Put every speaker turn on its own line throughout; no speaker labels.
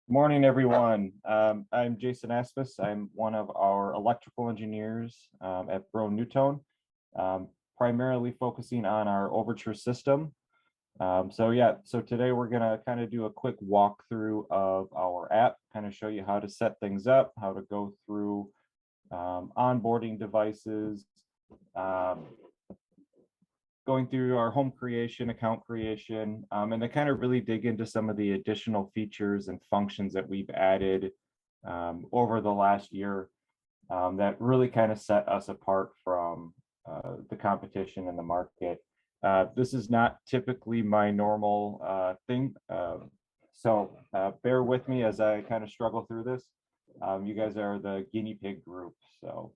Morning, everyone. I'm Jason Aspis. I'm one of our electrical engineers at Bro Newtone, primarily focusing on our Overture system. So today we're gonna kind of do a quick walkthrough of our app, kind of show you how to set things up, how to go through onboarding devices, going through our home creation, account creation, and to kind of really dig into some of the additional features and functions that we've added over the last year that really kind of set us apart from the competition in the market. This is not typically my normal thing, so bear with me as I kind of struggle through this. You guys are the guinea pig group, so.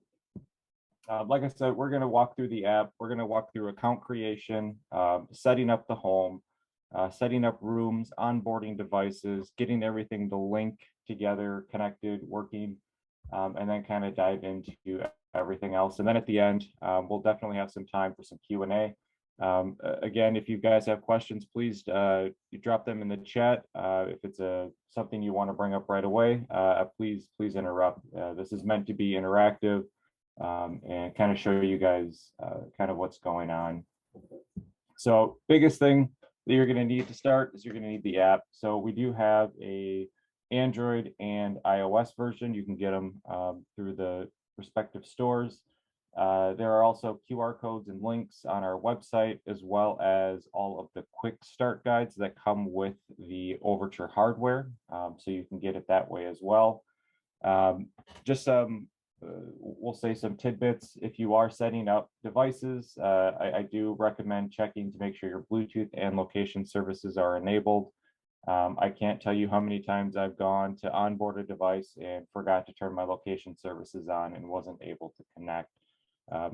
Like I said, we're going to walk through the app. We're going to walk through account creation, setting up the home, setting up rooms, onboarding devices, getting everything to link together, connected, working, and then kind of dive into everything else. And then at the end, we'll definitely have some time for some Q&A. Again, if you guys have questions, please drop them in the chat. If it's something you want to bring up right away, please interrupt. This is meant to be interactive. And kind of show you guys kind of what's going on. So biggest thing that you're going to need to start is you're going to need the app. So we do have a Android and iOS version. You can get them through the respective stores. There are also QR codes and links on our website, as well as all of the quick start guides that come with the Overture hardware. So you can get it that way as well. Just some we'll say some tidbits. If you are setting up devices, I do recommend checking to make sure your Bluetooth and location services are enabled. I can't tell you how many times I've gone to onboard a device and forgot to turn my location services on and wasn't able to connect.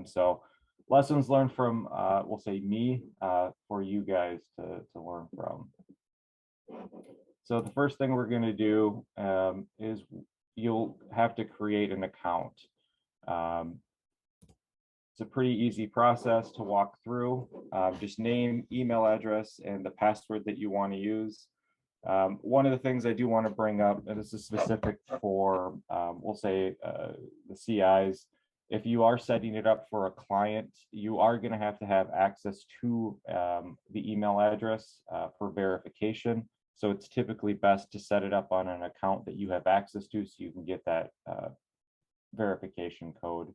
So lessons learned from, we'll say me, for you guys to learn from. So the first thing we're going to do is you'll have to create an account. It's a pretty easy process to walk through. Just name, email address, and the password that you want to use. One of the things I do want to bring up, and this is specific for, we'll say, the CIs, if you are setting it up for a client, you are going to have access to the email address for verification. So it's typically best to set it up on an account that you have access to so you can get that verification code.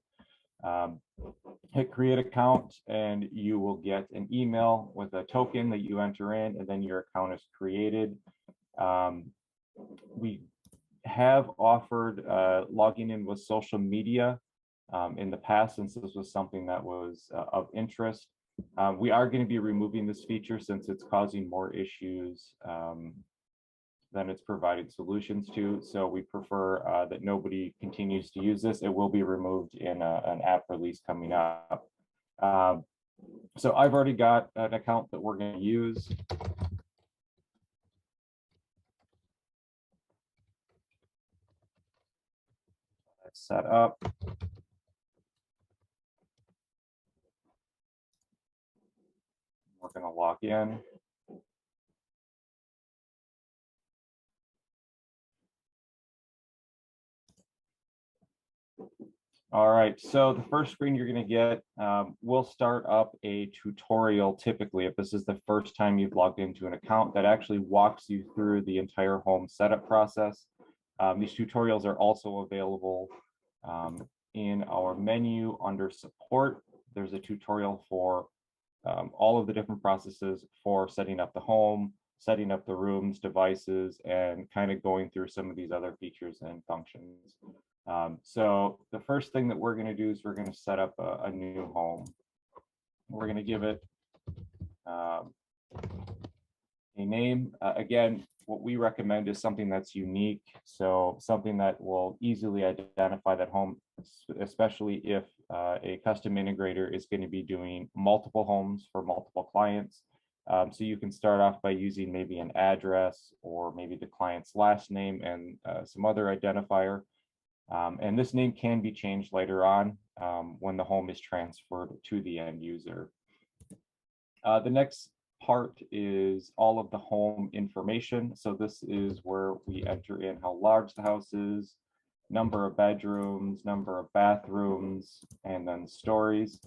Hit create account and you will get an email with a token that you enter in, and then your account is created. We have offered logging in with social media in the past, since this was something that was of interest. We are going to be removing this feature since it's causing more issues than it's providing solutions to. So we prefer that nobody continues to use this. It will be removed in an app release coming up. So I've already got an account that we're going to use. That's set up. We're going to log in. All right, so the first screen you're going to get, we'll start up a tutorial typically if this is the first time you've logged into an account that actually walks you through the entire home setup process. These tutorials are also available in our menu under support. There's a tutorial for all of the different processes for setting up the home, setting up the rooms, devices, and kind of going through some of these other features and functions. So the first thing that we're going to do is we're going to set up a new home. We're going to give it a name. Again, what we recommend is something that's unique, so something that will easily identify that home, especially if a custom integrator is going to be doing multiple homes for multiple clients. So you can start off by using maybe an address or maybe the client's last name and some other identifier. And this name can be changed later on when the home is transferred to the end user. The next part is all of the home information. So this is where we enter in how large the house is, number of bedrooms, number of bathrooms, and then stories.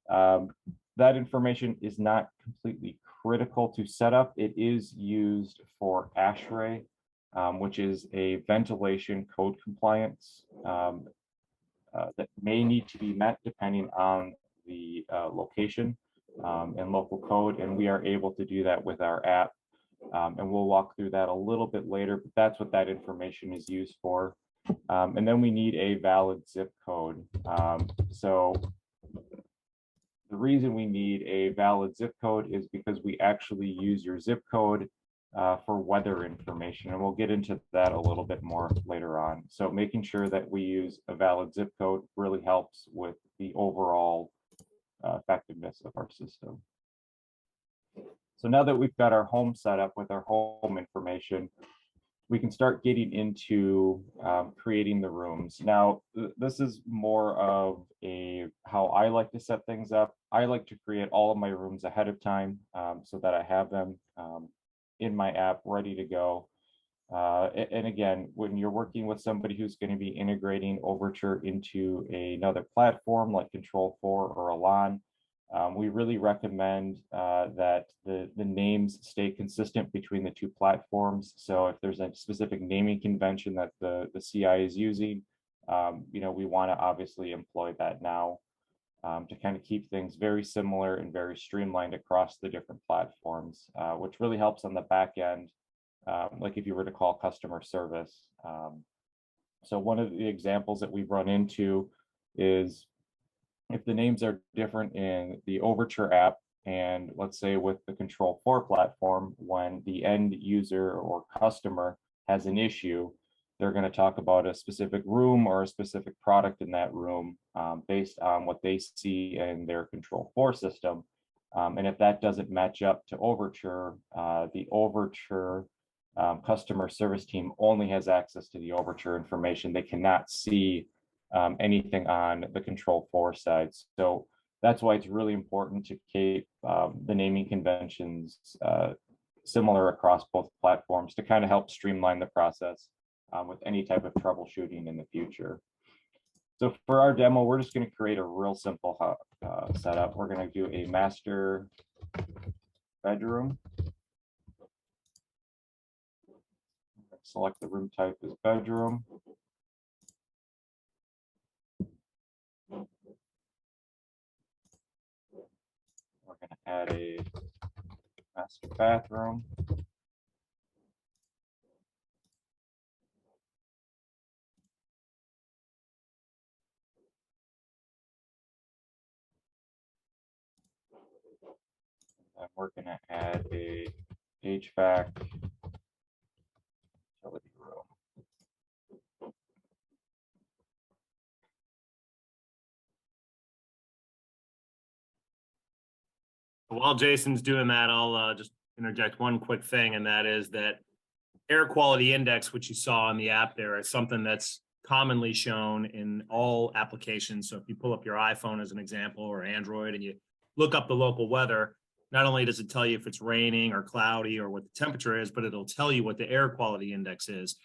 That information is not completely critical to set up. It is used for ASHRAE, which is a ventilation code compliance that may need to be met depending on the location and local code. And we are able to do that with our app. And we'll walk through that a little bit later, but that's what that information is used for. And then we need a valid zip code. So the reason we need a valid zip code is because we actually use your zip code for weather information, and we'll get into that a little bit more later on. So making sure that we use a valid zip code really helps with the overall effectiveness of our system. So now that we've got our home set up with our home information, we can start getting into creating the rooms. Now, this is more of how I like to set things up. I like to create all of my rooms ahead of time so that I have them in my app ready to go. And again, when you're working with somebody who's going to be integrating Overture into another platform like Control4 or Elan, we really recommend that the names stay consistent between the two platforms. So if there's a specific naming convention that the CI is using, we want to obviously employ that now to kind of keep things very similar and very streamlined across the different platforms, which really helps on the back end, like if you were to call customer service. So one of the examples that we've run into is if the names are different in the Overture app and let's say with the Control4 platform, when the end user or customer has an issue, they're going to talk about a specific room or a specific product in that room based on what they see in their Control4 system. And if that doesn't match up to Overture, the Overture customer service team only has access to the Overture information. They cannot see anything on the Control4 side. So that's why it's really important to keep the naming conventions similar across both platforms to kind of help streamline the process with any type of troubleshooting in the future. So for our demo, we're just going to create a real simple setup. We're going to do a master bedroom. Select the room type as bedroom. We're going to add a master bathroom. And we're going to add a HVAC utility room.
While Jason's doing that, I'll just interject one quick thing, and that is that air quality index, which you saw in the app there, is something that's commonly shown in all applications. So if you pull up your iPhone as an example or Android and you look up the local weather, not only does it tell you if it's raining or cloudy or what the temperature is, but it'll tell you what the air quality index is.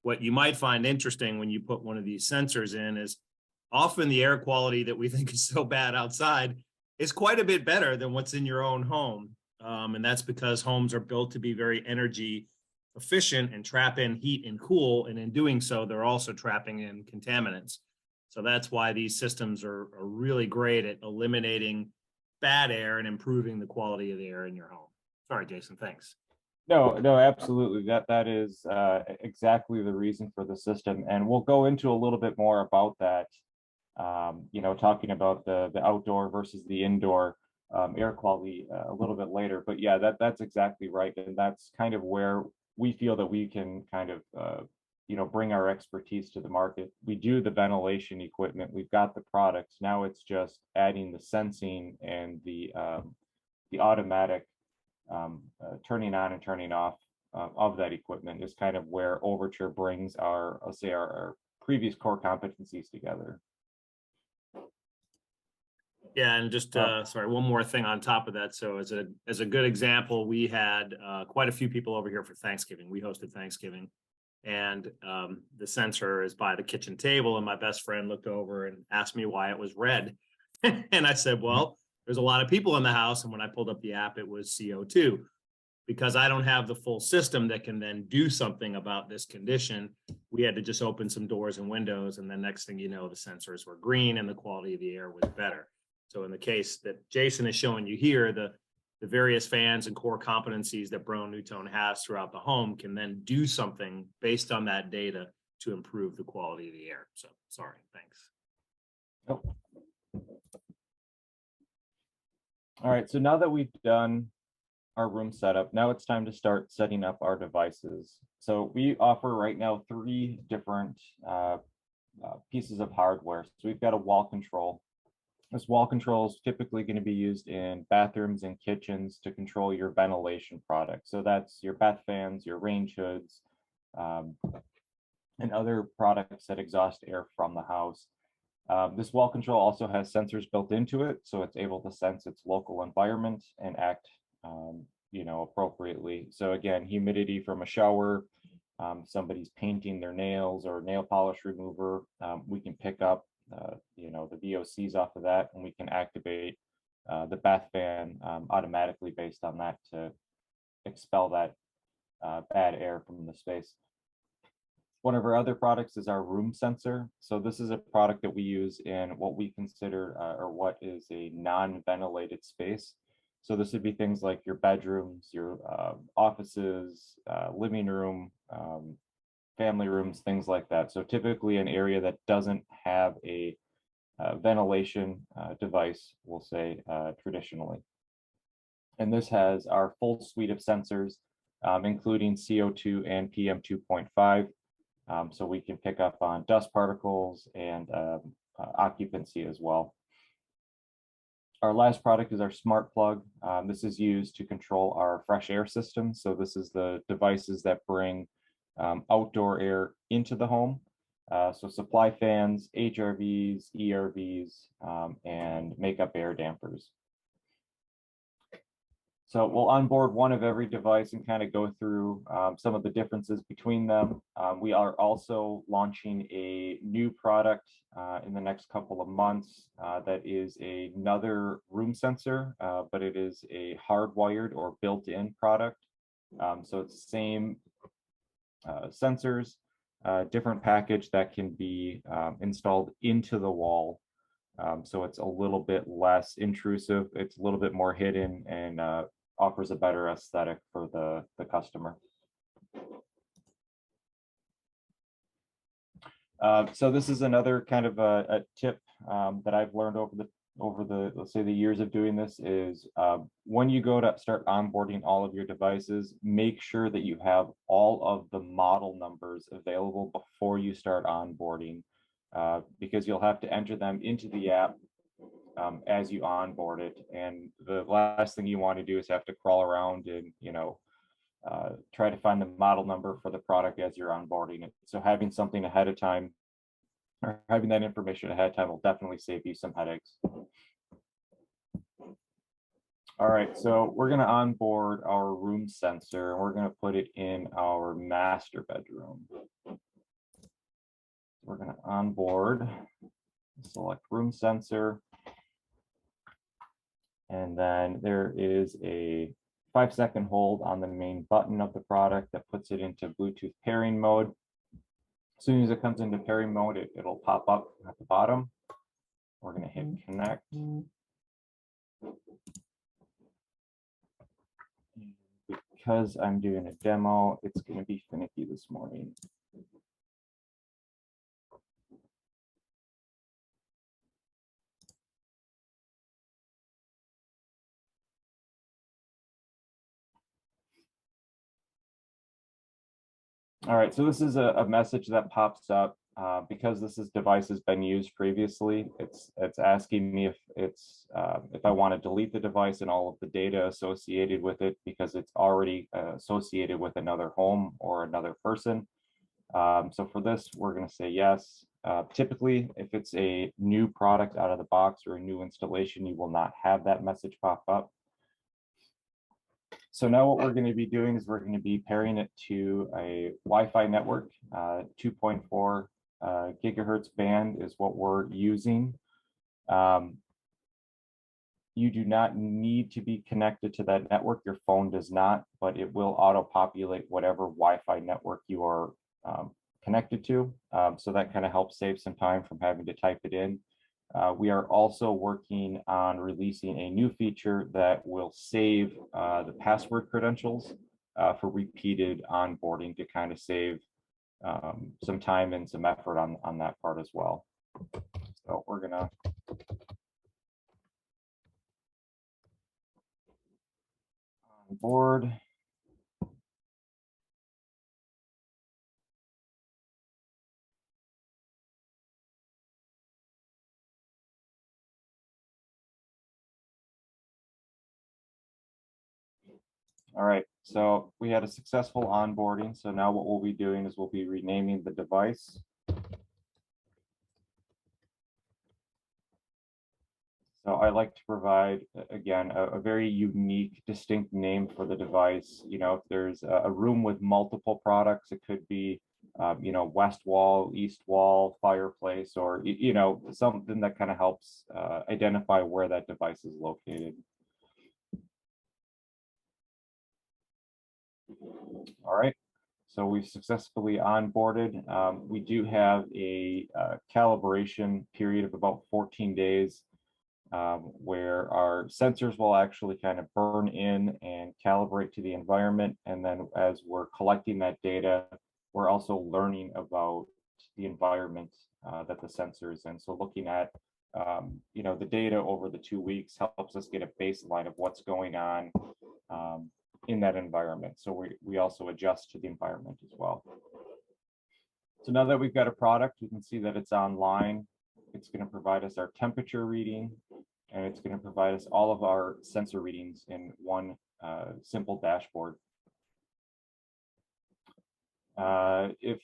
What you might find interesting when you put one of these sensors in is often the air quality that we think is so bad outside is quite a bit better than what's in your own home. And that's because homes are built to be very energy efficient and trap in heat and cool. And in doing so, they're also trapping in contaminants. So that's why these systems are really great at eliminating bad air and improving the quality of the air in your home. Sorry, Jason, thanks.
No, absolutely. That is exactly the reason for the system. And we'll go into a little bit more about that, talking about the outdoor versus the indoor air quality a little bit later. But yeah, that's exactly right. And that's kind of where we feel that we can kind of, bring our expertise to the market. We do the ventilation equipment. We've got the products. Now it's just adding the sensing and the automatic turning on and turning off of that equipment is kind of where Overture brings our previous core competencies together.
Yeah, and just sorry, one more thing on top of that. So as a good example, we had quite a few people over here for Thanksgiving. We hosted Thanksgiving, and the sensor is by the kitchen table, and my best friend looked over and asked me why it was red, and I said, "Well, there's a lot of people in the house, and when I pulled up the app, it was CO2." Because I don't have the full system that can then do something about this condition, we had to just open some doors and windows. And then next thing you know, the sensors were green and the quality of the air was better. So in the case that Jason is showing you here, the various fans and core competencies that Brown Newtone has throughout the home can then do something based on that data to improve the quality of the air. So sorry, thanks.
Oh. All right, so now that we've done our room setup, now it's time to start setting up our devices. So we offer right now 3 different pieces of hardware. So we've got a wall control. This wall control is typically going to be used in bathrooms and kitchens to control your ventilation products. So that's your bath fans, your range hoods, and other products that exhaust air from the house. This wall control also has sensors built into it, so it's able to sense its local environment and act appropriately. So again, humidity from a shower, somebody's painting their nails or nail polish remover, we can pick up the VOCs off of that, and we can activate the bath fan automatically based on that to expel that bad air from the space. One of our other products is our room sensor. So this is a product that we use in what we consider or what is a non-ventilated space. So this would be things like your bedrooms, your offices, living room, family rooms, things like that. So typically an area that doesn't have a ventilation device, we'll say traditionally. And this has our full suite of sensors, including CO2 and PM 2.5. So we can pick up on dust particles and occupancy as well. Our last product is our smart plug. This is used to control our fresh air system. So this is the devices that bring outdoor air into the home. So supply fans, HRVs, ERVs, and makeup air dampers. So we'll onboard one of every device and kind of go through some of the differences between them. We are also launching a new product in the next couple of months that is another room sensor, but it is a hardwired or built-in product. So it's the same sensors, different package that can be installed into the wall. So it's a little bit less intrusive, it's a little bit more hidden, and offers a better aesthetic for the customer. So this is another kind of a tip that I've learned over the let's say the years of doing this is when you go to start onboarding all of your devices, make sure that you have all of the model numbers available before you start onboarding, because you'll have to enter them into the app as you onboard it. And the last thing you want to do is have to crawl around and try to find the model number for the product as you're onboarding it. So having something ahead of time, or having that information ahead of time, will definitely save you some headaches. All right, so we're going to onboard our room sensor, and we're going to put it in our master bedroom. We're going to onboard, select room sensor, and then there is a 5-second hold on the main button of the product that puts it into Bluetooth pairing mode. As soon as it comes into pairing mode, it'll pop up at the bottom. We're going to hit connect. Because I'm doing a demo, it's going to be finicky this morning. All right, so this is a message that pops up because this device has been used previously. It's asking me if I want to delete the device and all of the data associated with it because it's already associated with another home or another person. So for this, we're going to say yes. Typically, if it's a new product out of the box or a new installation, you will not have that message pop up. So now what we're going to be doing is we're going to be pairing it to a Wi-Fi network. 2.4 gigahertz band is what we're using. You do not need to be connected to that network. Your phone does not, but it will auto-populate whatever Wi-Fi network you are connected to. So that kind of helps save some time from having to type it in. We are also working on releasing a new feature that will save the password credentials for repeated onboarding to kind of save some time and some effort on that part as well. So we're gonna onboard. All right, so we had a successful onboarding. So now what we'll be doing is we'll be renaming the device. So I like to provide, again, a very unique, distinct name for the device. You know, if there's a room with multiple products, it could be, you know, west wall, east wall, fireplace, or, you know, something that kind of helps identify where that device is located. All right, so we've successfully onboarded. We do have a calibration period of about 14 days where our sensors will actually kind of burn in and calibrate to the environment. And then as we're collecting that data, we're also learning about the environment that the sensor is in. So looking at you know, the data over the 2 weeks helps us get a baseline of what's going on in that environment. So we also adjust to the environment as well. So now that we've got a product, we can see that it's online. It's going to provide us our temperature reading, and it's going to provide us all of our sensor readings in one simple dashboard. If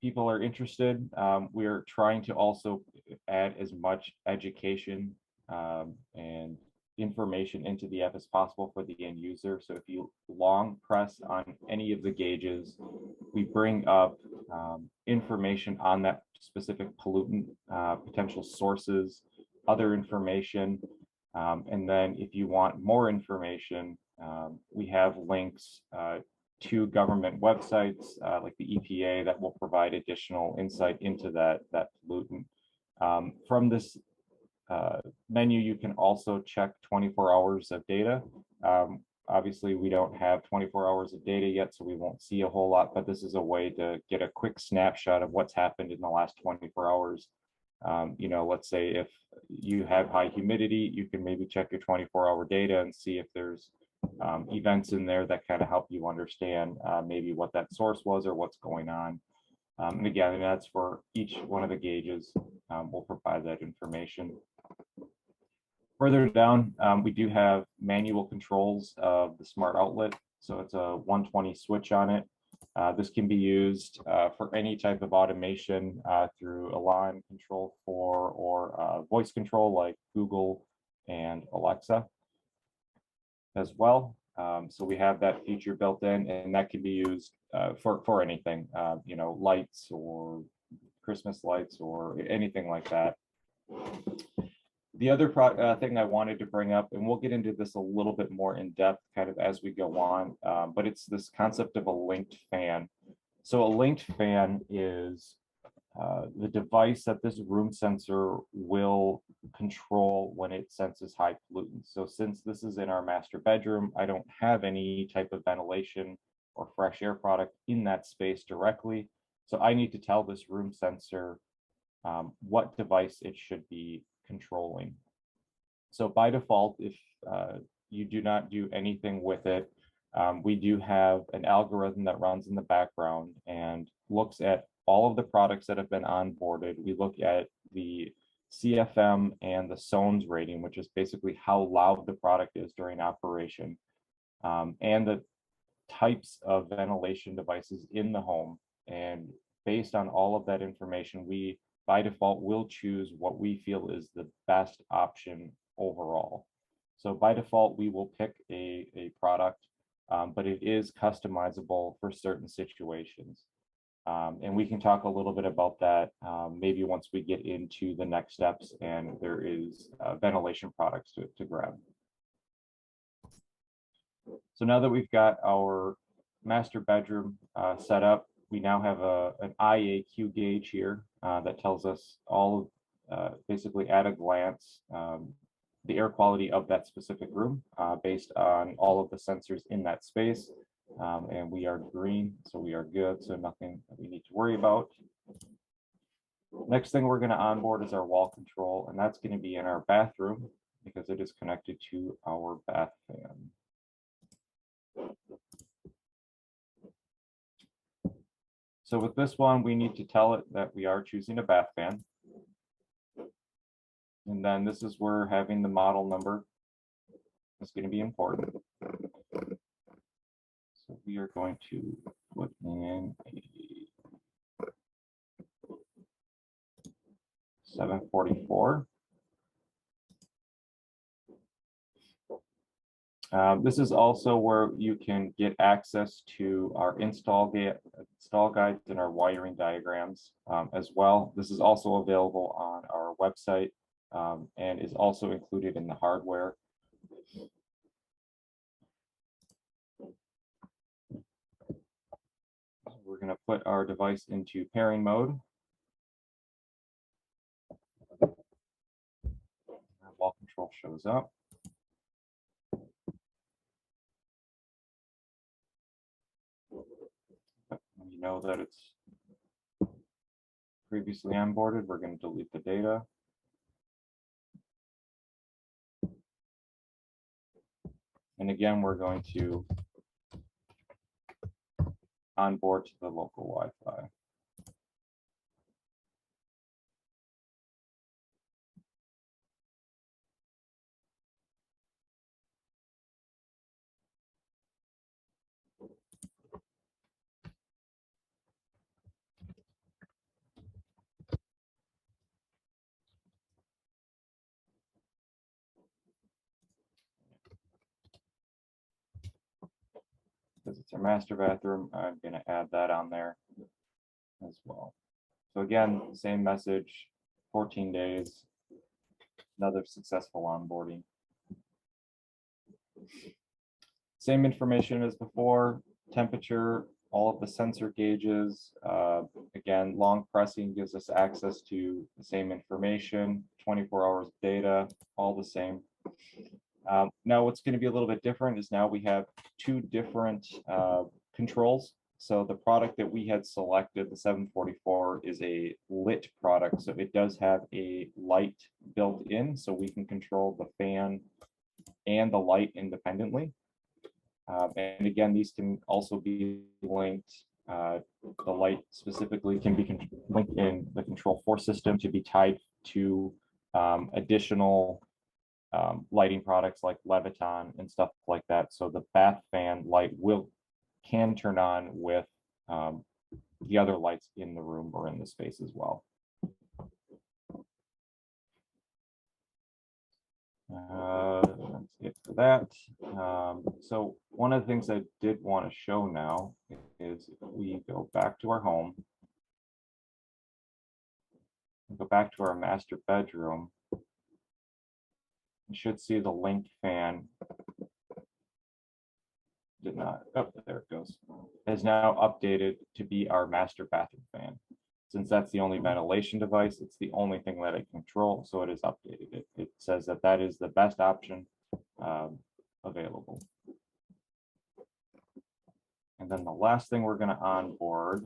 people are interested, we are trying to also add as much education and information into the app as possible for the end user. So if you long press on any of the gauges, we bring up information on that specific pollutant, potential sources, other information. And then if you want more information, we have links to government websites like the EPA that will provide additional insight into that pollutant. From this menu, you can also check 24 hours of data. Obviously, we don't have 24 hours of data yet, so we won't see a whole lot, but this is a way to get a quick snapshot of what's happened in the last 24 hours. You know, let's say if you have high humidity, you can maybe check your 24-hour data and see if there's events in there that kind of help you understand maybe what that source was or what's going on. And again, that's for each one of the gauges. We'll provide that information. Further down, we do have manual controls of the smart outlet. So it's a 120 switch on it. This can be used for any type of automation through Alarm Control 4 or voice control like Google and Alexa as well. So we have that feature built in, and that can be used for anything, you know, lights or Christmas lights or anything like that. The other thing I wanted to bring up, and we'll get into this a little bit more in depth kind of as we go on, but it's this concept of a linked fan. So a linked fan is the device that this room sensor will control when it senses high pollutants. So since this is in our master bedroom, I don't have any type of ventilation or fresh air product in that space directly. So I need to tell this room sensor what device it should be controlling. So by default, if you do not do anything with it, we do have an algorithm that runs in the background and looks at all of the products that have been onboarded. We look at the CFM and the SONS rating, which is basically how loud the product is during operation. And the types of ventilation devices in the home. And based on all of that information, we by default will choose what we feel is the best option overall. So by default, we will pick a product, but it is customizable for certain situations. And we can talk a little bit about that maybe once we get into the next steps and there is ventilation products to grab. So now that we've got our master bedroom set up, we now have an IAQ gauge here that tells us all basically at a glance the air quality of that specific room based on all of the sensors in that space. And we are green, so we are good, so nothing that we need to worry about. Next thing we're going to onboard is our wall control, and that's going to be in our bathroom because it is connected to our bath fan. So with this one, we need to tell it that we are choosing a bath fan. And then this is where having the model number is going to be important. So we are going to put in a 744. This is also where you can get access to our install guides and our wiring diagrams as well. This is also available on our website and is also included in the hardware. We're going to put our device into pairing mode. Our wall control shows up. When you know that it's previously onboarded, we're going to delete the data. And again, we're going to onboard to the local Wi-Fi. Because it's our master bathroom, I'm going to add that on there as well. So again, same message, 14 days, another successful onboarding. Same information as before, temperature, all of the sensor gauges. Again, long pressing gives us access to the same information, 24 hours of data, all the same. Now what's going to be a little bit different is now we have two different controls. So the product that we had selected, the 744, is a lit product. So it does have a light built in, so we can control the fan and the light independently. And again, these can also be linked. The light specifically can be linked in the Control 4 system to be tied to additional lighting products like Leviton and stuff like that. So the bath fan light can turn on with the other lights in the room or in the space as well. That's it for that. So one of the things I did want to show now is if we go back to our home, go back to our master bedroom, you should see the link fan did not, oh, there it goes, is now updated to be our master bathroom fan. Since that's the only ventilation device, it's the only thing that I control, so it is updated. It says that that is the best option available. And then the last thing we're going to onboard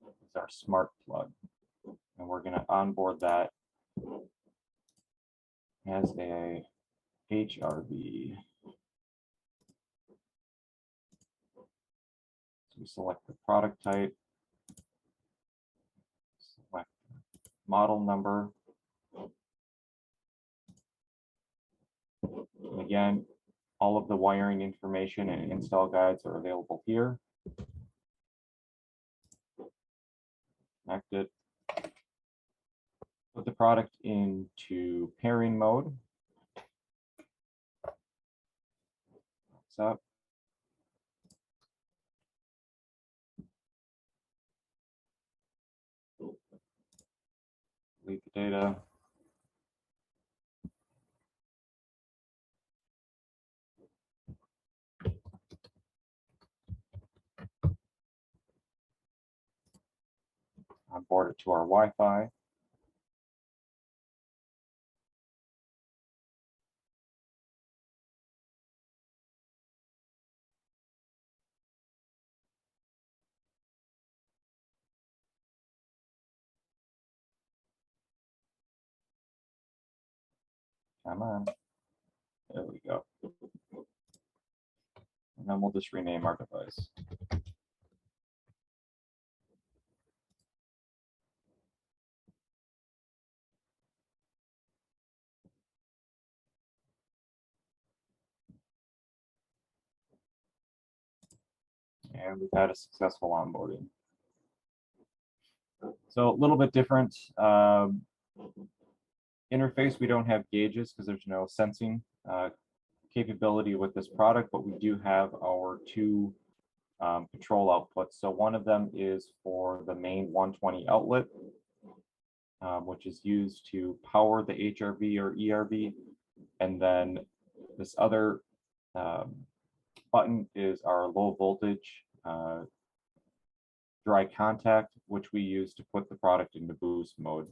is our smart plug. And we're going to onboard that as a HRV. So we select the product type, select model number. And again, All of the wiring information and install guides are available here. Connect it. Put the product into pairing mode. What's up? Delete the data. Onboard it to our Wi-Fi. Come on. There we go. And then we'll just rename our device. And we've had a successful onboarding. So a little bit different interface. We don't have gauges because there's no sensing capability with this product, but we do have our two control outputs. So one of them is for the main 120 outlet, which is used to power the HRV or ERV. And then this other button is our low voltage dry contact, which we use to put the product into boost mode,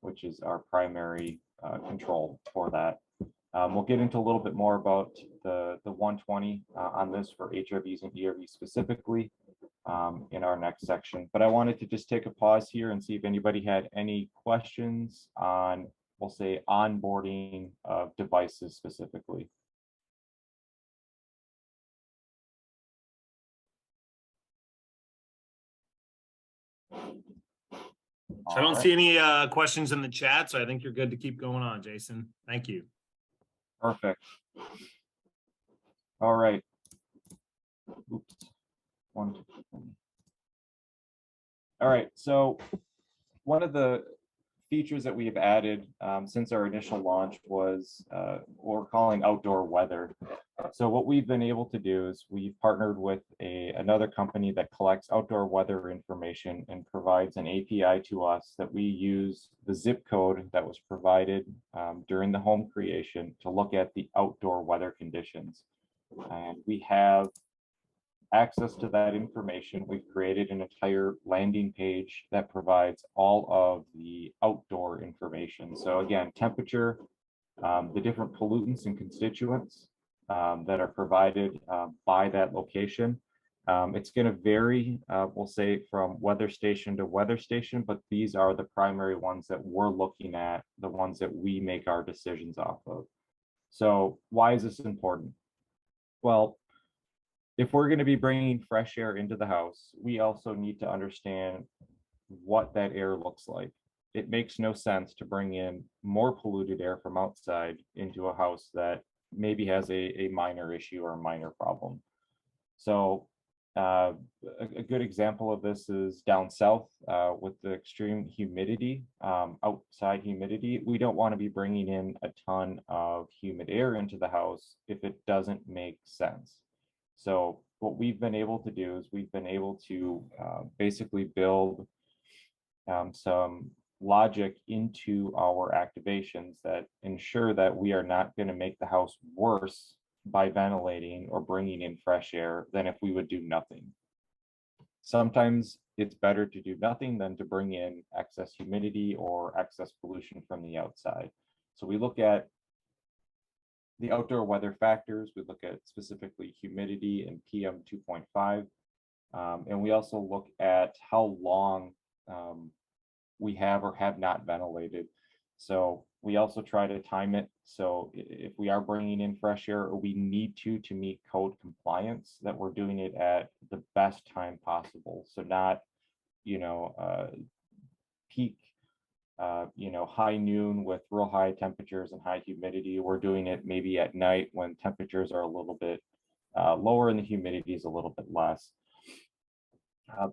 which is our primary control for that. We'll get into a little bit more about the 120 on this for HRVs and ERVs specifically in our next section. But I wanted to just take a pause here and see if anybody had any questions on, we'll say, onboarding of devices specifically.
So I don't see any questions in the chat, so I think you're good to keep going on, Jason. Thank you.
Perfect. All right. Oops. One, two, three. All right. So one of the features that we have added since our initial launch was what we're calling outdoor weather. So what we've been able to do is we've partnered with another company that collects outdoor weather information and provides an API to us that we use the zip code that was provided during the home creation to look at the outdoor weather conditions. And we have access to that information. We've created an entire landing page that provides all of the outdoor information. So again, temperature, the different pollutants and constituents that are provided by that location. It's going to vary, we'll say, from weather station to weather station, but these are the primary ones that we're looking at, the ones that we make our decisions off of. So why is this important? Well, if we're going to be bringing fresh air into the house, we also need to understand what that air looks like. It makes no sense to bring in more polluted air from outside into a house that maybe has a minor issue or a minor problem. So a good example of this is down south with the extreme humidity, outside humidity. We don't want to be bringing in a ton of humid air into the house if it doesn't make sense. So what we've been able to do is we've been able to basically build some logic into our activations that ensure that we are not going to make the house worse by ventilating or bringing in fresh air than if we would do nothing. Sometimes it's better to do nothing than to bring in excess humidity or excess pollution from the outside. So we look at the outdoor weather factors. We look at specifically humidity and PM 2.5. And we also look at how long we have or have not ventilated. So we also try to time it. So if we are bringing in fresh air or we need to meet code compliance, that we're doing it at the best time possible. So not, peak high noon with real high temperatures and high humidity. We're doing it maybe at night when temperatures are a little bit lower and the humidity is a little bit less.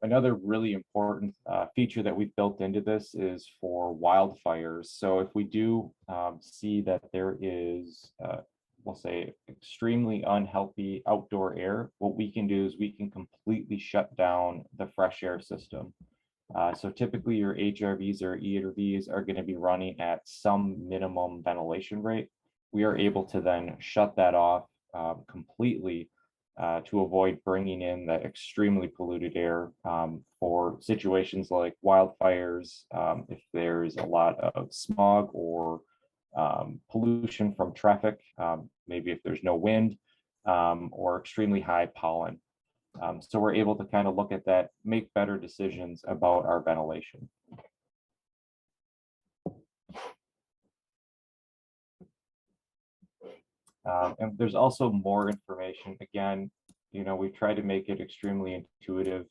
Another really important feature that we've built into this is for wildfires. So if we do see that there is, we'll say, extremely unhealthy outdoor air, what we can do is we can completely shut down the fresh air system. So typically your HRVs or ERVs are going to be running at some minimum ventilation rate. We are able to then shut that off completely to avoid bringing in the extremely polluted air for situations like wildfires, if there's a lot of smog or pollution from traffic, maybe if there's no wind, or extremely high pollen. So we're able to kind of look at that, make better decisions about our ventilation. And there's also more information. Again, we've tried to make it extremely intuitive.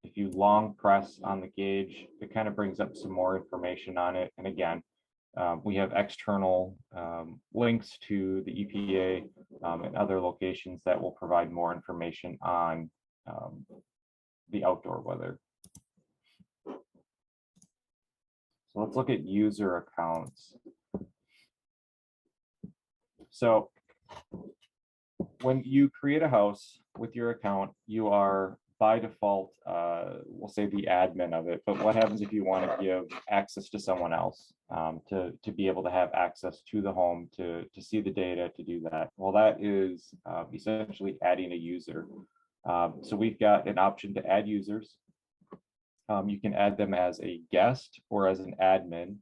If you long press on the gauge, it kind of brings up some more information on it. And again, we have external links to the EPA and other locations that will provide more information on the outdoor weather. So let's look at user accounts. So when you create a house with your account, you are by default, we'll say the admin of it. But what happens if you want to give access to someone else to be able to have access to the home, to see the data, to do that? Well, that is essentially adding a user. So we've got an option to add users. You can add them as a guest or as an admin.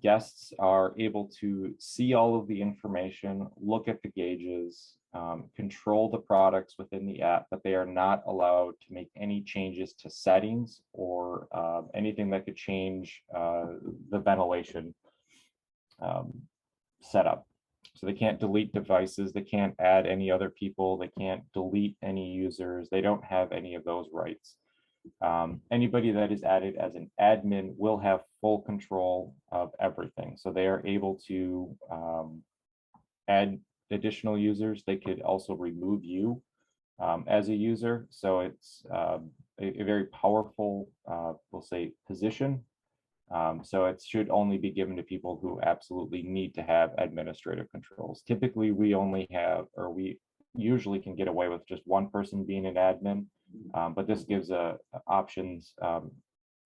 Guests are able to see all of the information, look at the gauges, control the products within the app, but they are not allowed to make any changes to settings or anything that could change the ventilation setup. So they can't delete devices, they can't add any other people, they can't delete any users, they don't have any of those rights. Anybody that is added as an admin will have full control of everything. So they are able to add additional users. They could also remove you as a user. So it's a very powerful, we'll say, position. So it should only be given to people who absolutely need to have administrative controls. Typically, we only have, or we usually can get away with just one person being an admin, but this gives options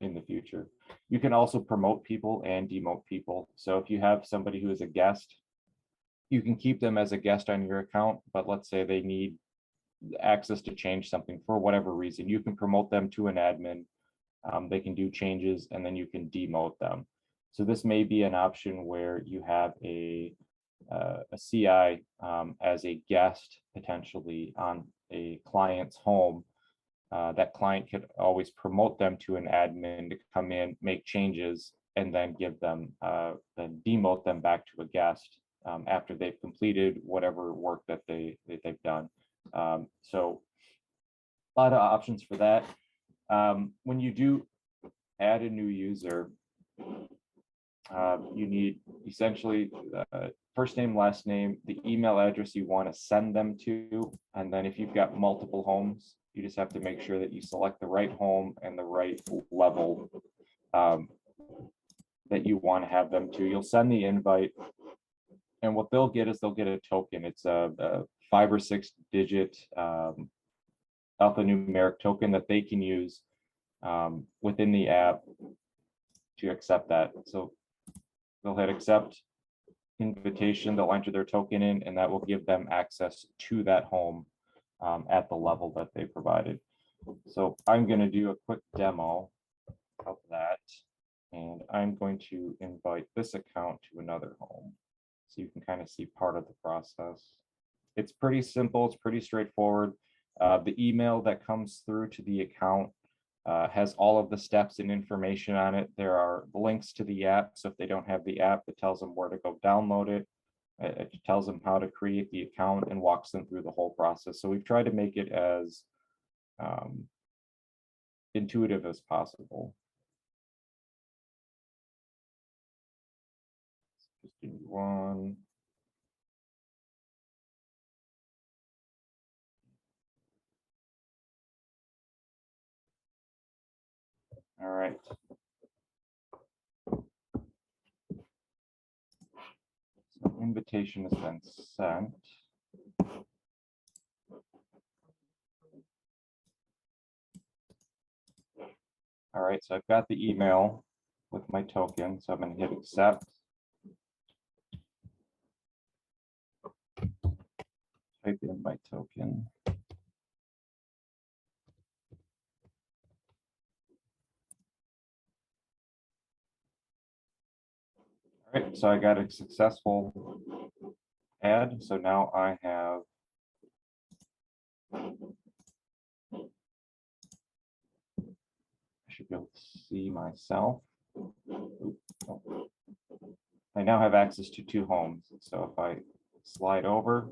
in the future. You can also promote people and demote people. So if you have somebody who is a guest, you can keep them as a guest on your account, but let's say they need access to change something for whatever reason, you can promote them to an admin. They can do changes and then you can demote them. So this may be an option where you have a CI as a guest potentially on a client's home. That client could always promote them to an admin to come in, make changes, and then give them, then demote them back to a guest after they've completed whatever work that they've done. So a lot of options for that. When you do add a new user, you need essentially first name, last name, the email address you want to send them to, and then if you've got multiple homes, you just have to make sure that you select the right home and the right level that you want to have them to. You'll send the invite, and what they'll get is they'll get a token. It's a 5 or 6 digit alphanumeric token that they can use within the app to accept that. So they'll hit accept invitation, they'll enter their token in, and that will give them access to that home at the level that they provided. So I'm going to do a quick demo of that, and I'm going to invite this account to another home so you can kind of see part of the process. It's pretty simple, it's pretty straightforward. The email that comes through to the account has all of the steps and information on it. There are links to the app, so if they don't have the app, it tells them where to go download it. It tells them how to create the account and walks them through the whole process. So we've tried to make it as intuitive as possible. one. All right. So invitation has been sent. All right, so I've got the email with my token, so I'm going to hit accept. Type in my token. All right, so I got a successful add. So now I have I should be able to see myself. I now have access to 2 homes. So if I slide over,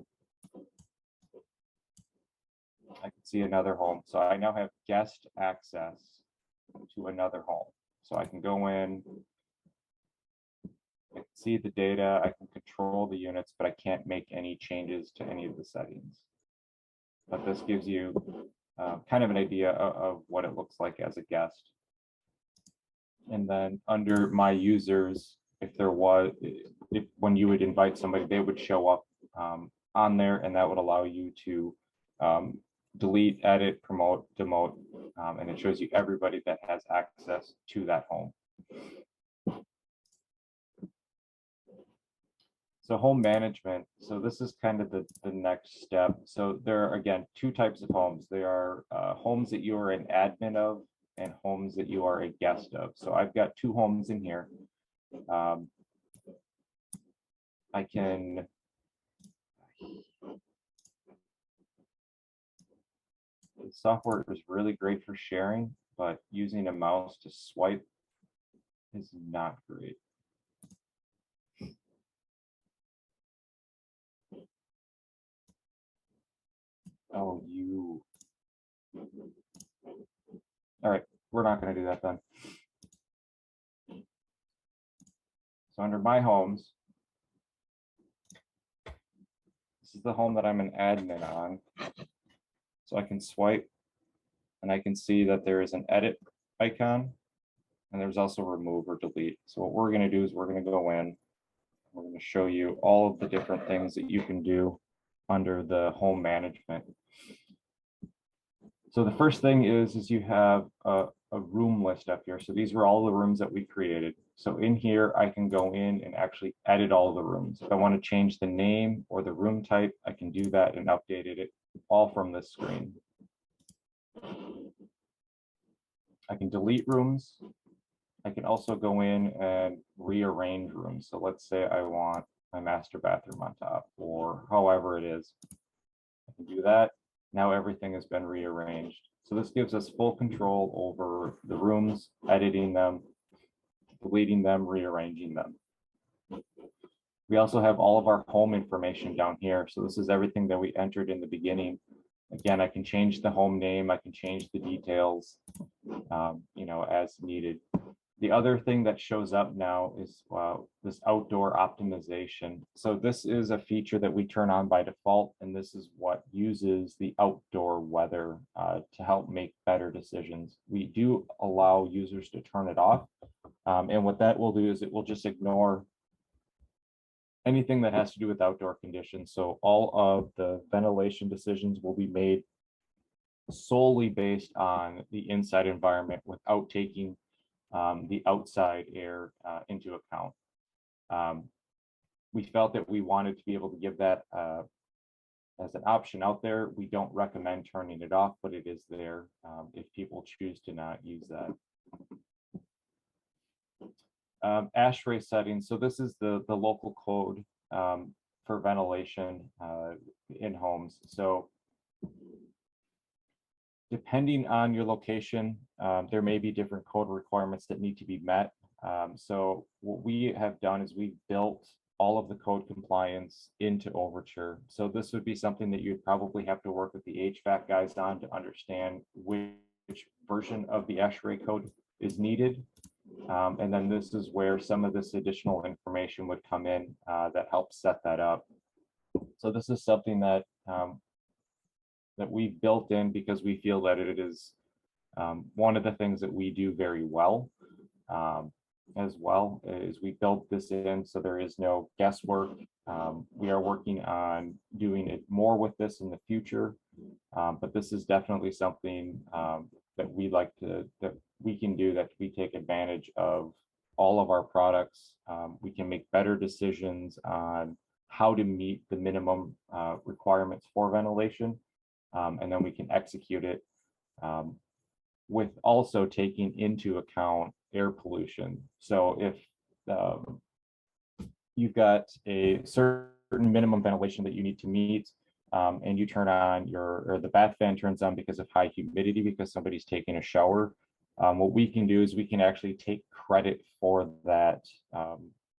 I can see another home. So I now have guest access to another home. So I can go in, I can see the data, I can control the units, but I can't make any changes to any of the settings. But this gives you kind of an idea of what it looks like as a guest. And then under my users, if when you would invite somebody, they would show up on there, and that would allow you to delete, edit, promote, demote, and it shows you everybody that has access to that home. So home management. So this is kind of the next step. So there are, again, 2 types of homes. There are homes that you are an admin of and homes that you are a guest of. So I've got 2 homes in here. I can the software is really great for sharing, but using a mouse to swipe is not great. Oh, you. All right, we're not going to do that then. So under my homes, this is the home that I'm an admin on. So I can swipe and I can see that there is an edit icon and there's also remove or delete. So what we're going to do is we're going to go in. We're going to show you all of the different things that you can do under the home management. So the first thing is you have a room list up here. So these were all the rooms that we created. So in here, I can go in and actually edit all the rooms. If I want to change the name or the room type, I can do that and update it all from this screen. I can delete rooms. I can also go in and rearrange rooms. So let's say I want my master bathroom on top or however it is. I can do that. Now everything has been rearranged. So this gives us full control over the rooms, editing them, deleting them, rearranging them. We also have all of our home information down here. So this is everything that we entered in the beginning. Again, I can change the home name. I can change the details, as needed. The other thing that shows up now is this outdoor optimization. So this is a feature that we turn on by default, and this is what uses the outdoor weather to help make better decisions. We do allow users to turn it off, and what that will do is it will just ignore anything that has to do with outdoor conditions. So all of the ventilation decisions will be made solely based on the inside environment without taking the outside air into account. We felt that we wanted to be able to give that as an option out there. We don't recommend turning it off, but it is there if people choose to not use that. ASHRAE settings. So this is the local code for ventilation in homes. So depending on your location, there may be different code requirements that need to be met. So what we have done is we built all of the code compliance into Overture. So this would be something that you'd probably have to work with the HVAC guys on to understand which version of the ASHRAE code is needed. And then this is where some of this additional information would come in that helps set that up. So this is something that that we've built in because we feel that it is one of the things that we do very well. As well is we built this in so there is no guesswork. We are working on doing it more with this in the future, but this is definitely something that we like to, that we can do, that we take advantage of all of our products. We can make better decisions on how to meet the minimum requirements for ventilation, and then we can execute it with also taking into account air pollution. So if you've got a certain minimum ventilation that you need to meet, and you turn on or the bath fan turns on because of high humidity because somebody's taking a shower, what we can do is we can actually take credit for that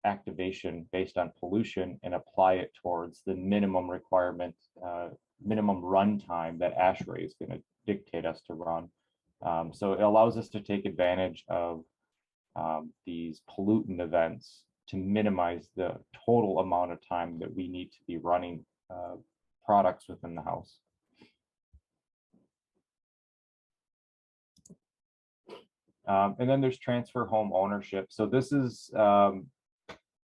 activation based on pollution and apply it towards the minimum requirement, minimum run time that ASHRAE is going to dictate us to run. So it allows us to take advantage of these pollutant events to minimize the total amount of time that we need to be running products within the house. And then there's transfer home ownership. So this is a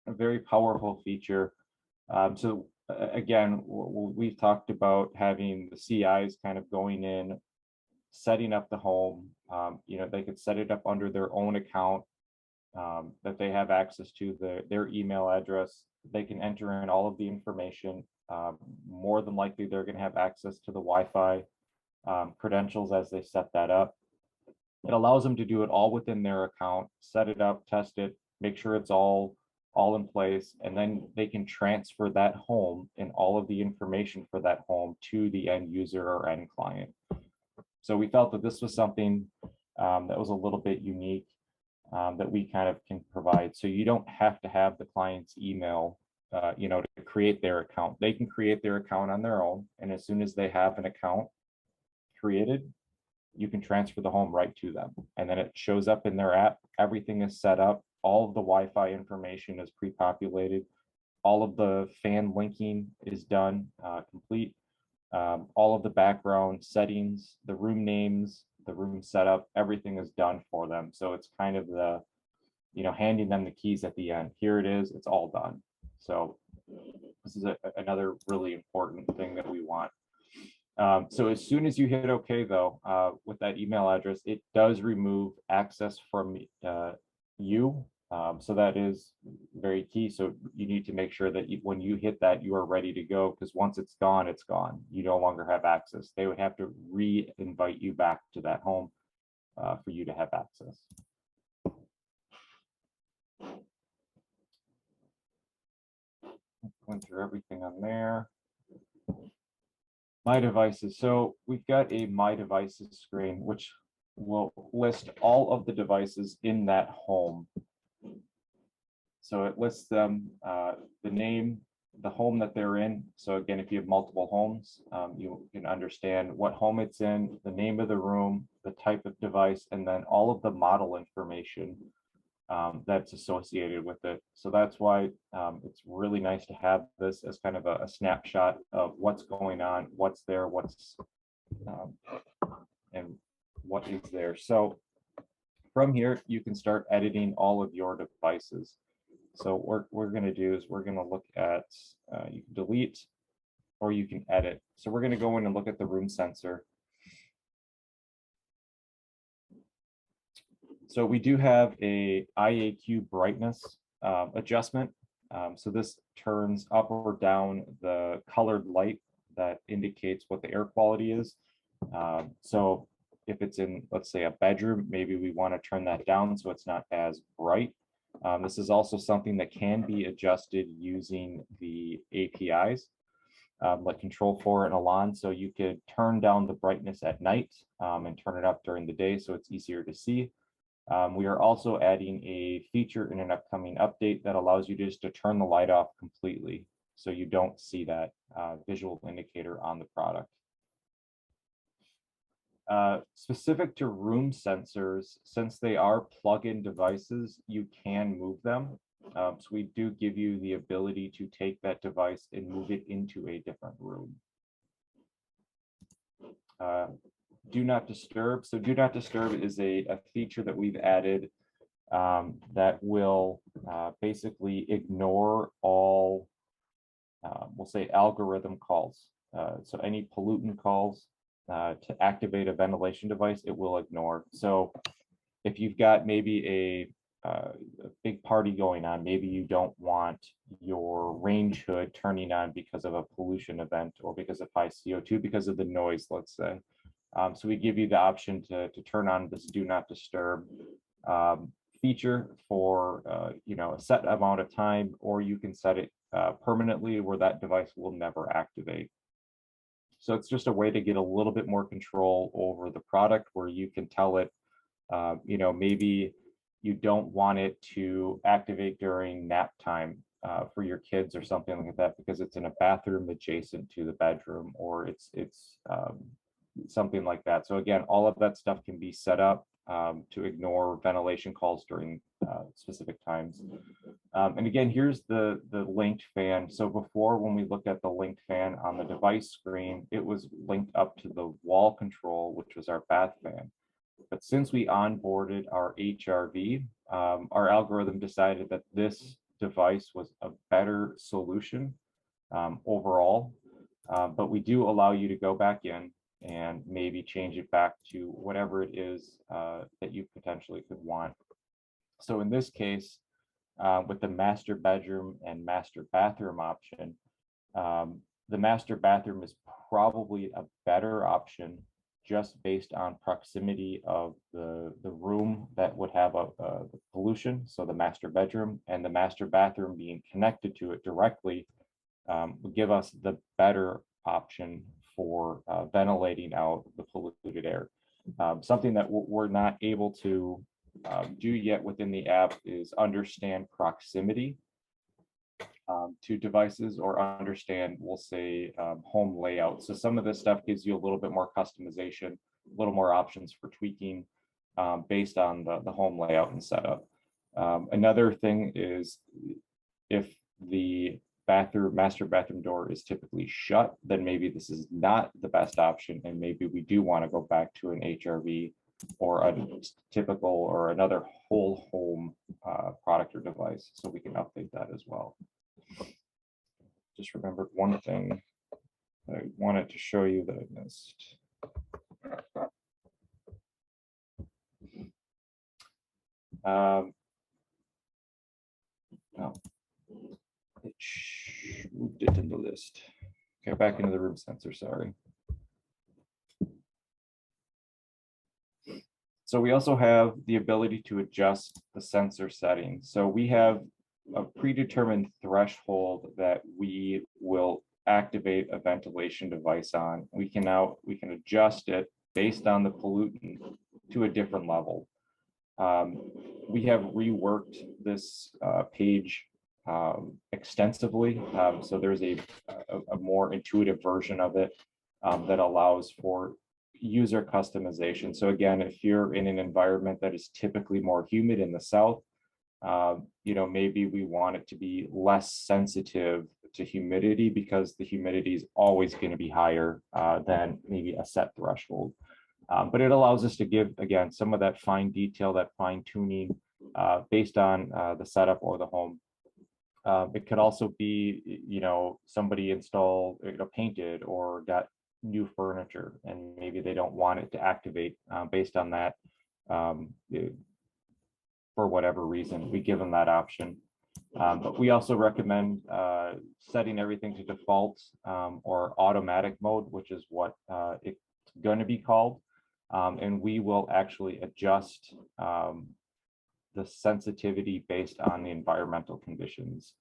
very powerful feature. So again, we've talked about having the CIs kind of going in, setting up the home. You know, they could set it up under their own account that they have access to, their email address. They can enter in all of the information. More than likely, they're going to have access to the Wi-Fi credentials as they set that up. It allows them to do it all within their account, set it up, test it, make sure it's all in place, and then they can transfer that home and all of the information for that home to the end user or end client. So we felt that this was something that was a little bit unique that we kind of can provide. So you don't have to have the client's email, you know, to create their account. They can create their account on their own, and as soon as they have an account created, you can transfer the home right to them, and then it shows up in their app. Everything is set up. All of the Wi-Fi information is pre-populated. All of the fan linking is done, complete. All of the background settings, the room names, the room setup, everything is done for them. So it's kind of the, you know, handing them the keys at the end. Here it is, it's all done. So this is another really important thing that we want. So as soon as you hit OK, though, with that email address, it does remove access from you. So that is very key. So you need to make sure that when you hit that, you are ready to go, because once it's gone, it's gone. You no longer have access. They would have to re-invite you back to that home for you to have access. Going through everything on there. My devices. So we've got a My Devices screen, which will list all of the devices in that home. So it lists them, the name, the home that they're in. So again, if you have multiple homes, you can understand what home it's in, the name of the room, the type of device, and then all of the model information that's associated with it. So that's why it's really nice to have this as kind of a snapshot of what's going on, what's there, what's and what is there. So from here, you can start editing all of your devices. So what we're going to do is we're going to look at, you can delete or you can edit. So we're going to go in and look at the room sensor. So we do have a IAQ brightness adjustment. So this turns up or down the colored light that indicates what the air quality is. So if it's in, let's say, a bedroom, maybe we want to turn that down so it's not as bright. This is also something that can be adjusted using the APIs, like Control4 and Elan. So you could turn down the brightness at night and turn it up during the day so it's easier to see. We are also adding a feature in an upcoming update that allows you just to turn the light off completely so you don't see that visual indicator on the product. Specific to room sensors, since they are plug-in devices, you can move them. So we do give you the ability to take that device and move it into a different room. Do not disturb. So do not disturb is a feature that we've added that will basically ignore all, we'll say, algorithm calls. So any pollutant calls to activate a ventilation device, it will ignore. So if you've got maybe a big party going on, maybe you don't want your range hood turning on because of a pollution event or because of high CO2, because of the noise, let's say. So we give you the option to turn on this do not disturb feature for a set amount of time, or you can set it permanently where that device will never activate. So it's just a way to get a little bit more control over the product, where you can tell it, maybe you don't want it to activate during nap time for your kids or something like that, because it's in a bathroom adjacent to the bedroom, or it's something like that. So again, all of that stuff can be set up to ignore ventilation calls during specific times. And again, here's the linked fan. So before, when we looked at the linked fan on the device screen, it was linked up to the wall control, which was our bath fan. But since we onboarded our HRV, our algorithm decided that this device was a better solution overall. But we do allow you to go back in and maybe change it back to whatever it is that you potentially could want. So in this case, with the master bedroom and master bathroom option, the master bathroom is probably a better option just based on proximity of the room that would have the pollution, so the master bedroom, and the master bathroom being connected to it directly would give us the better option for ventilating out the polluted air. Something that we're not able to do yet within the app is understand proximity to devices, or understand, we'll say, home layout. So some of this stuff gives you a little bit more customization, a little more options for tweaking based on the home layout and setup. Another thing is, if the master bathroom door is typically shut, then maybe this is not the best option, and maybe we do want to go back to an HRV or a typical or another whole home product or device, so we can update that as well. Just remembered one thing I wanted to show you that I missed. No, it moved it in the list. Okay, back into the room sensor, sorry. So we also have the ability to adjust the sensor settings. So we have a predetermined threshold that we will activate a ventilation device on. We can adjust it based on the pollutant to a different level. We have reworked this page extensively. So there's a more intuitive version of it that allows for user customization. So again, if you're in an environment that is typically more humid in the south, maybe we want it to be less sensitive to humidity, because the humidity is always going to be higher than maybe a set threshold. But it allows us to give, again, some of that fine detail, that fine tuning based on the setup or the home. It could also be, somebody installed, painted or got new furniture, and maybe they don't want it to activate based on that. For whatever reason, we give them that option. But we also recommend setting everything to default or automatic mode, which is what it's going to be called. And we will actually adjust the sensitivity based on the environmental conditions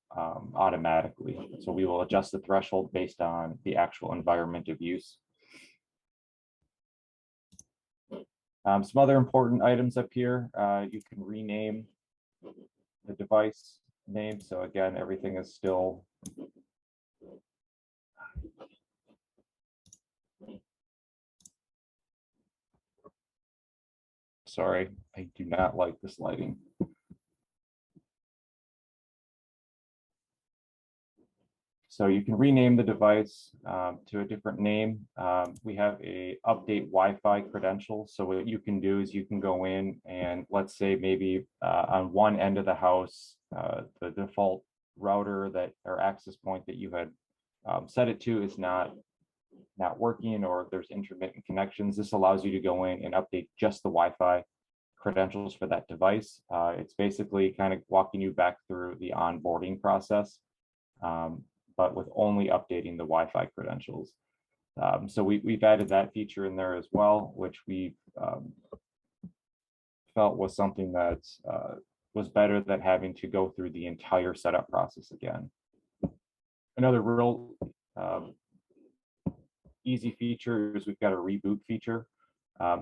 automatically. So we will adjust the threshold based on the actual environment of use. Some other important items up here, you can rename the device name. So again, everything is still sorry, I do not like this lighting. So you can rename the device to a different name. We have a update Wi-Fi credentials. So what you can do is you can go in and let's say maybe on one end of the house, the default router that or access point that you had set it to is not working, or there's intermittent connections. This allows you to go in and update just the Wi-Fi credentials for that device. It's basically kind of walking you back through the onboarding process. But with only updating the Wi-Fi credentials. So we've added that feature in there as well, which we felt was something that was better than having to go through the entire setup process again. Another real easy feature is we've got a reboot feature.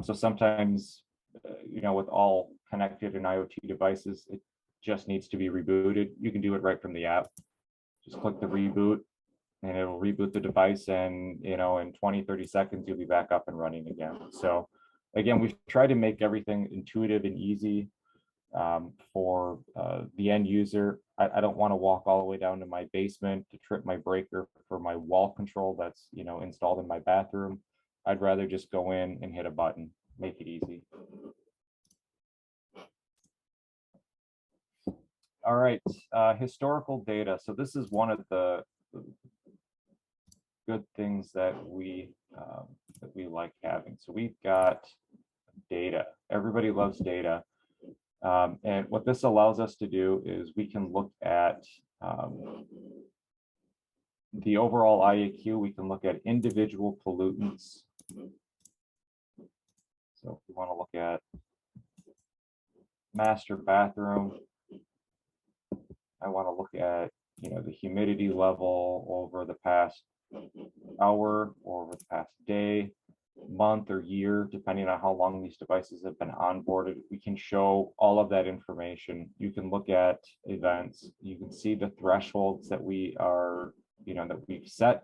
So sometimes, with all connected and IoT devices, it just needs to be rebooted. You can do it right from the app. Just click the reboot and it'll reboot the device, and in 20-30 seconds you'll be back up and running again. So again, we've tried to make everything intuitive and easy for the end user. I don't want to walk all the way down to my basement to trip my breaker for my wall control that's installed in my bathroom. I'd rather just go in and hit a button, make it easy. All right, historical data. So this is one of the good things that we like having. So we've got data. Everybody loves data. And what this allows us to do is we can look at the overall IAQ. We can look at individual pollutants. So if we want to look at master bathroom, I want to look at the humidity level over the past hour or over the past day, month, or year, depending on how long these devices have been onboarded. We can show all of that information. You can look at events. You can see the thresholds that we are, that we've set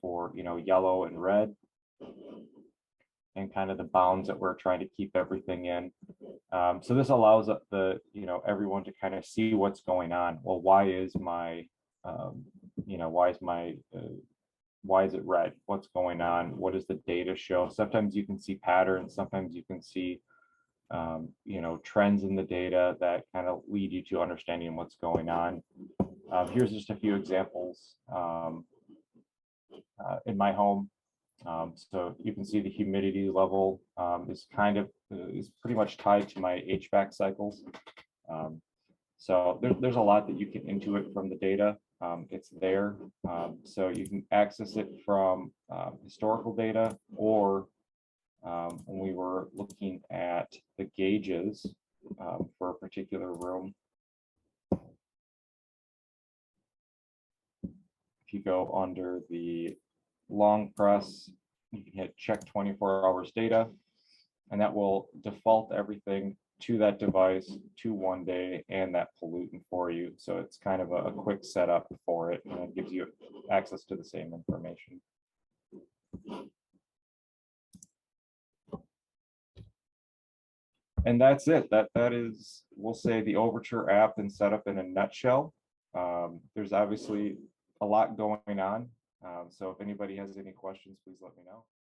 for, yellow and red, and kind of the bounds that we're trying to keep everything in. So this allows everyone to kind of see what's going on. Well, why is my, why is it red? What's going on? What does the data show? Sometimes you can see patterns. Sometimes you can see, trends in the data that kind of lead you to understanding what's going on. Here's just a few examples in my home. So you can see the humidity level is pretty much tied to my HVAC cycles. So there's a lot that you can intuit from the data. It's there. So you can access it from historical data, or when we were looking at the gauges for a particular room. If you go under the long press, you can hit check 24 hours data, and that will default everything to that device, to 1 day, and that pollutant for you. So it's kind of a quick setup for it, and it gives you access to the same information. And that's it. That is, we'll say, the Overture app and setup in a nutshell. There's obviously a lot going on. So if anybody has any questions, please let me know.